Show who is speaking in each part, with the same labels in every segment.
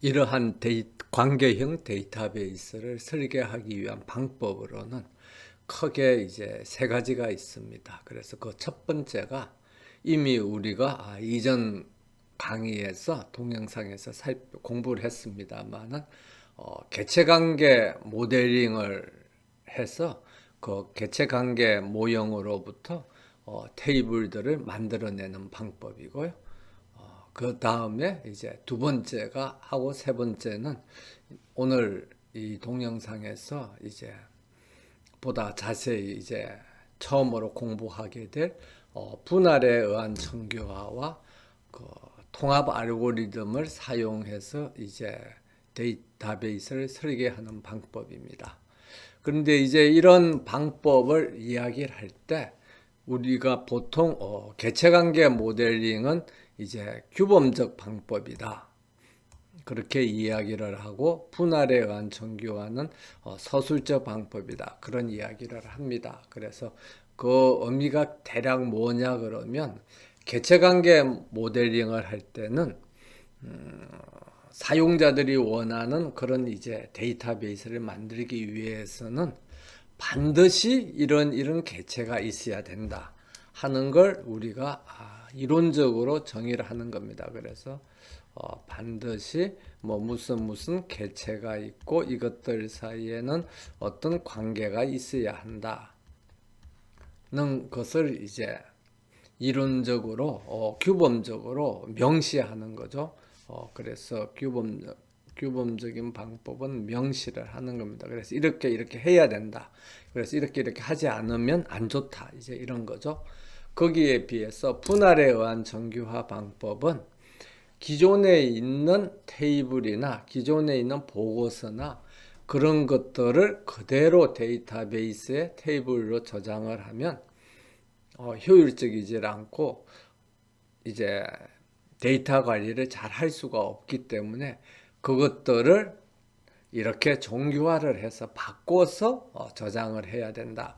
Speaker 1: 이러한 관계형 데이터베이스를 설계하기 위한 방법으로는 크게 이제 세 가지가 있습니다. 그래서 그 첫 번째가 이미 우리가 이전 강의에서 동영상에서 공부를 했습니다만은 개체관계 모델링을 해서 그 개체관계 모형으로부터 테이블들을 만들어내는 방법이고요. 그 다음에 이제 두 번째가 하고 세 번째는 오늘 이 동영상에서 이제 보다 자세히 이제 처음으로 공부하게 될 분할에 의한 정교화와 그 통합 알고리즘을 사용해서 이제 데이터베이스를 설계하는 방법입니다. 그런데 이제 이런 방법을 이야기를 할 때 우리가 보통 개체관계 모델링은 이제 규범적 방법이다. 그렇게 이야기를 하고 분할에 의한 정교화는 서술적 방법이다. 그런 이야기를 합니다. 그래서 그 의미가 대략 뭐냐 그러면 개체관계 모델링을 할 때는 사용자들이 원하는 그런 이제 데이터베이스를 만들기 위해서는 반드시 이런 개체가 있어야 된다 하는 걸 우리가 이론적으로 정의를 하는 겁니다. 그래서 반드시 뭐 무슨 개체가 있고 이것들 사이에는 어떤 관계가 있어야 한다는 것을 이제 이론적으로 규범적으로 명시하는 거죠. 그래서 규범적인 방법은 명시를 하는 겁니다. 그래서 이렇게 해야 된다. 그래서 이렇게 하지 않으면 안 좋다. 이제 이런 거죠. 거기에 비해서 분할에 의한 정교화 방법은 기존에 있는 테이블이나 기존에 있는 보고서나 그런 것들을 그대로 데이터베이스에 테이블로 저장을 하면 효율적이지 않고 이제 데이터 관리를 잘 할 수가 없기 때문에 그것들을 이렇게 정교화를 해서 바꿔서 저장을 해야 된다.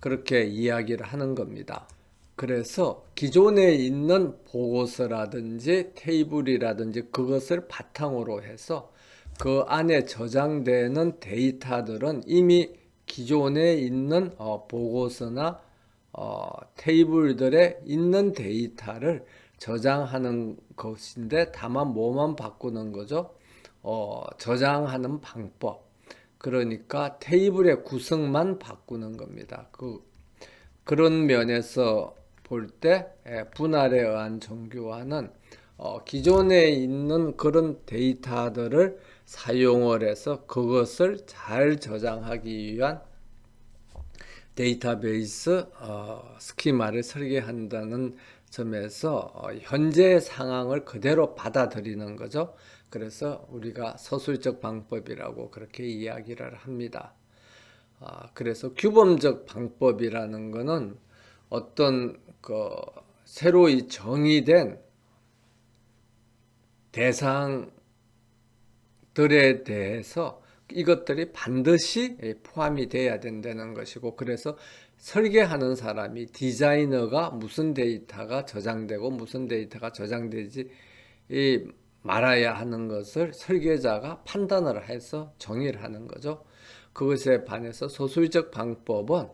Speaker 1: 그렇게 이야기를 하는 겁니다. 그래서 기존에 있는 보고서라든지 테이블이라든지 그것을 바탕으로 해서 그 안에 저장되는 데이터들은 이미 기존에 있는 보고서나 테이블들에 있는 데이터를 저장하는 것인데 다만 뭐만 바꾸는 거죠? 저장하는 방법. 그러니까 테이블의 구성만 바꾸는 겁니다. 그런 면에서 볼 때 분할에 의한 정교화는 기존에 있는 그런 데이터들을 사용을 해서 그것을 잘 저장하기 위한 데이터베이스 스키마를 설계한다는 점에서 현재 상황을 그대로 받아들이는 거죠. 그래서 우리가 서술적 방법이라고 그렇게 이야기를 합니다. 그래서 규범적 방법이라는 것은 어떤 새로 정의된 대상들에 대해서 이것들이 반드시 포함이 돼야 된다는 것이고, 그래서 설계하는 사람이 디자이너가 무슨 데이터가 저장되고 무슨 데이터가 저장되지 말아야 하는 것을 설계자가 판단을 해서 정의를 하는 거죠. 그것에 반해서 소술적 방법은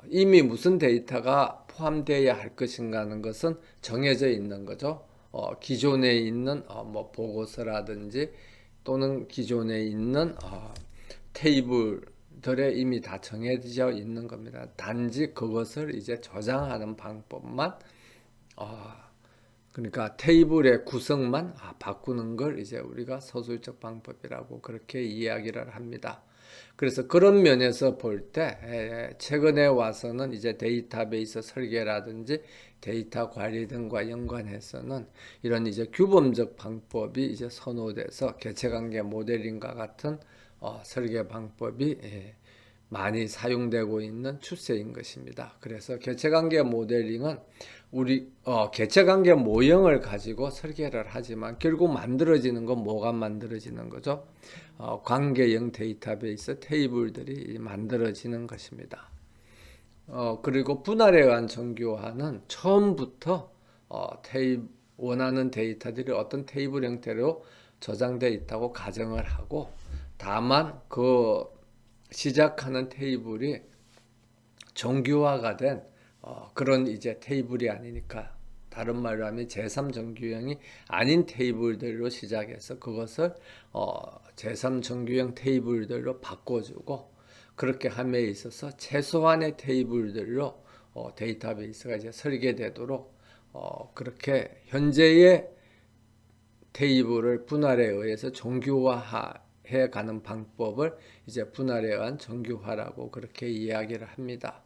Speaker 1: 이미 무슨 데이터가 포함되어야 할 것인가 하는 것은 정해져 있는 거죠. 기존에 있는 뭐 보고서라든지 또는 기존에 있는 테이블들에 이미 다 정해져 있는 겁니다. 단지 그것을 이제 저장하는 방법만 그러니까 테이블의 구성만 바꾸는 걸 이제 우리가 서술적 방법이라고 그렇게 이야기를 합니다. 그래서 그런 면에서 볼 때 최근에 와서는 이제 데이터베이스 설계라든지 데이터 관리 등과 연관해서는 이런 이제 규범적 방법이 이제 선호돼서 개체관계 모델링과 같은 설계 방법이 많이 사용되고 있는 추세인 것입니다. 그래서 개체관계 모델링은 우리 개체관계 모형을 가지고 설계를 하지만 결국 만들어지는 건 뭐가 만들어지는 거죠? 관계형 데이터베이스 테이블들이 만들어지는 것입니다. 그리고 분할에 의한 정교화는 처음부터 원하는 데이터들이 어떤 테이블 형태로 저장되어 있다고 가정을 하고, 다만 그 시작하는 테이블이 정규화가 된 그런 이제 테이블이 아니니까, 다른 말로 하면 제3 정규형이 아닌 테이블들로 시작해서 그것을 제3 정규형 테이블들로 바꿔주고, 그렇게 함에 있어서 최소한의 테이블들로 데이터베이스가 이제 설계되도록 그렇게 현재의 테이블을 분할에 의해서 정규화해 가는 방법을 이제 분할에 의한 정규화라고 그렇게 이야기를 합니다.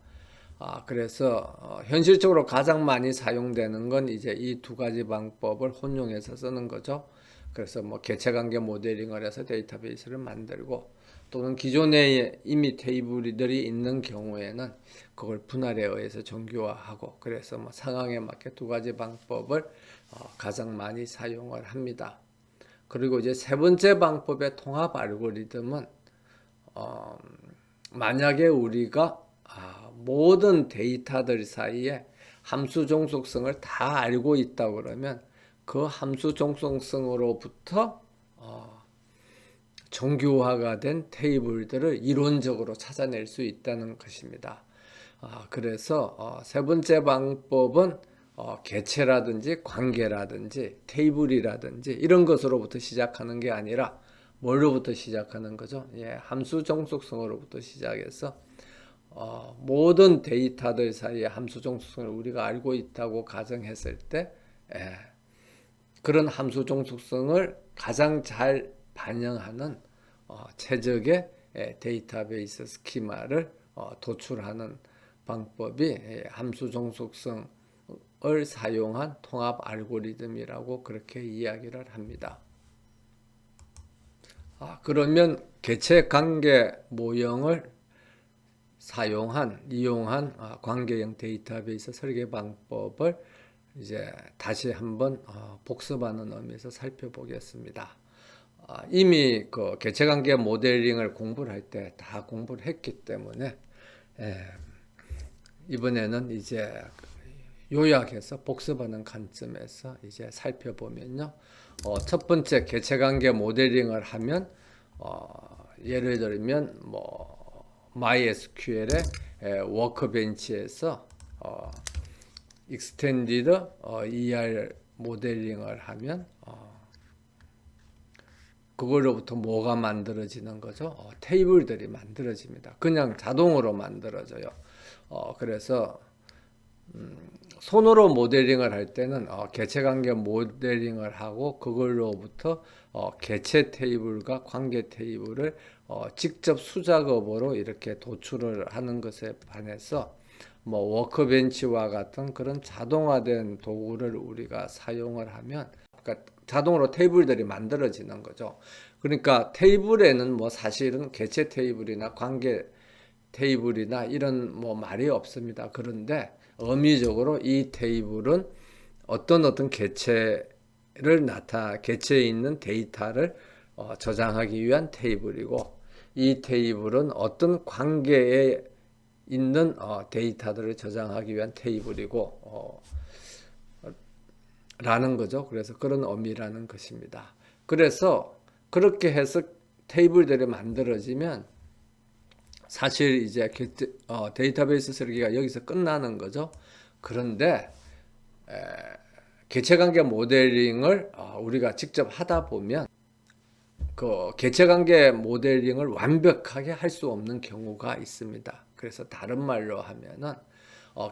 Speaker 1: 그래서 현실적으로 가장 많이 사용되는 건 이제 이 두 가지 방법을 혼용해서 쓰는 거죠. 그래서 뭐 개체관계 모델링을 해서 데이터베이스를 만들고, 또는 기존에 이미 테이블들이 있는 경우에는 그걸 분할에 의해서 정규화하고, 그래서 뭐 상황에 맞게 두 가지 방법을 가장 많이 사용을 합니다. 그리고 이제 세 번째 방법의 통합 알고리즘은 만약에 우리가 모든 데이터들 사이에 함수 종속성을 다 알고 있다 그러면 그 함수 종속성으로부터 정규화가 된 테이블들을 이론적으로 찾아낼 수 있다는 것입니다. 그래서 세 번째 방법은 개체라든지 관계라든지 테이블이라든지 이런 것으로부터 시작하는 게 아니라 뭘로부터 시작하는 거죠? 함수 종속성으로부터 시작해서 모든 데이터들 사이에 함수 종속성을 우리가 알고 있다고 가정했을 때 그런 함수 종속성을 가장 잘 반영하는 최적의 데이터베이스 스키마를 도출하는 방법이 함수 종속성을 사용한 통합 알고리즘이라고 그렇게 이야기를 합니다. 그러면 개체 관계 모형을 이용한 관계형 데이터베이스 설계 방법을 이제 다시 한번 복습하는 의미에서 살펴보겠습니다. 이미 그 개체관계 모델링을 공부를 할 때 다 공부를 했기 때문에 이번에는 이제 요약해서 복습하는 관점에서 이제 살펴보면요. 첫 번째 개체관계 모델링을 하면 예를 들면 뭐 MySQL의 워크벤치에서 Extended ER 모델링을 하면 그걸로부터 뭐가 만들어지는 거죠? 테이블들이 만들어집니다. 그냥 자동으로 만들어져요. 그래서 손으로 모델링을 할 때는 개체관계 모델링을 하고 그걸로부터 개체 테이블과 관계 테이블을 직접 수작업으로 이렇게 도출을 하는 것에 반해서 뭐 워크벤치와 같은 그런 자동화된 도구를 우리가 사용을 하면, 그러니까 자동으로 테이블들이 만들어지는 거죠. 그러니까 테이블에는 뭐 사실은 개체 테이블이나 관계 테이블이나 이런 뭐 말이 없습니다. 그런데 의미적으로 이 테이블은 어떤 개체에 있는 데이터를 저장하기 위한 테이블이고, 이 테이블은 어떤 관계에 있는 데이터들을 저장하기 위한 테이블이고 라는 거죠. 그래서 그런 의미라는 것입니다. 그래서 그렇게 해서 테이블들이 만들어지면 사실 이제 데이터베이스 설계가 여기서 끝나는 거죠. 그런데 개체관계 모델링을 우리가 직접 하다 보면 그 개체관계 모델링을 완벽하게 할 수 없는 경우가 있습니다. 그래서 다른 말로 하면은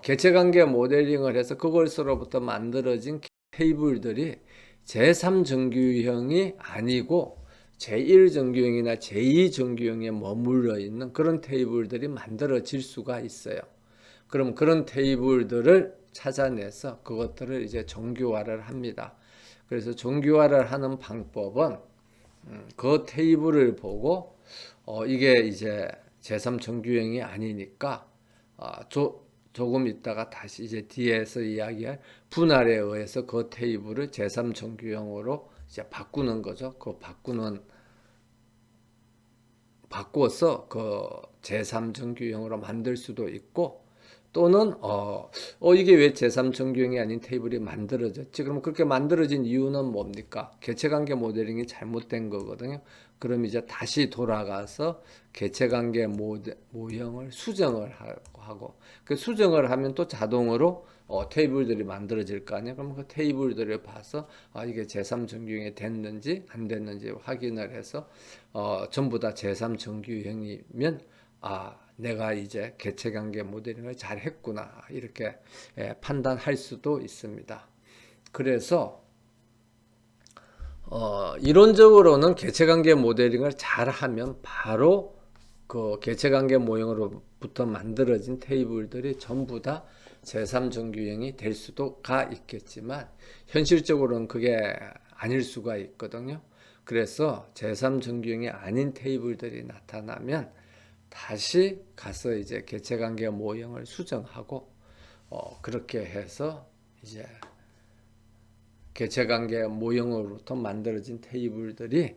Speaker 1: 개체관계 모델링을 해서 그것으로부터 만들어진 테이블들이 제3정규형이 아니고 제1정규형이나 제2정규형에 머물러 있는 그런 테이블들이 만들어질 수가 있어요. 그럼 그런 테이블들을 찾아내서 그것들을 이제 정규화를 합니다. 그래서 정규화를 하는 방법은 그 테이블을 보고 이게 이제 제3정규형이 아니니까 조금 있다가 다시 이제 뒤에서 이야기할 분할에 의해서 그 테이블을 제3정규형으로 이제 바꾸는 거죠. 바꿔서 그 제3정규형으로 만들 수도 있고, 또는 이게 왜 제3정규행이 아닌 테이블이 만들어졌지? 그럼 그렇게 만들어진 이유는 뭡니까? 개체관계 모델링이 잘못된 거거든요. 그럼 이제 다시 돌아가서 개체관계 모형을 수정을 하고 그 수정을 하면 또 자동으로 테이블들이 만들어질 거 아니에요. 그럼 그 테이블들을 봐서 이게 제3정규행이 됐는지 안 됐는지 확인을 해서 전부 다 제3정규행이면 내가 이제 개체관계 모델링을 잘 했구나 이렇게 판단할 수도 있습니다. 그래서 이론적으로는 개체관계 모델링을 잘 하면 바로 그 개체관계 모형으로부터 만들어진 테이블들이 전부 다 제3정규행이 될 수도가 있겠지만 현실적으로는 그게 아닐 수가 있거든요. 그래서 제3정규행이 아닌 테이블들이 나타나면 다시 가서 이제 개체관계 모형을 수정하고 그렇게 해서 이제 개체관계 모형으로부터 만들어진 테이블들이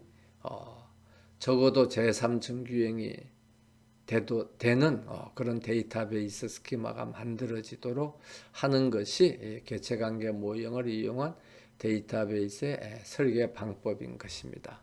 Speaker 1: 적어도 제3정규행이 되는 그런 데이터베이스 스키마가 만들어지도록 하는 것이 개체관계 모형을 이용한 데이터베이스의 설계 방법인 것입니다.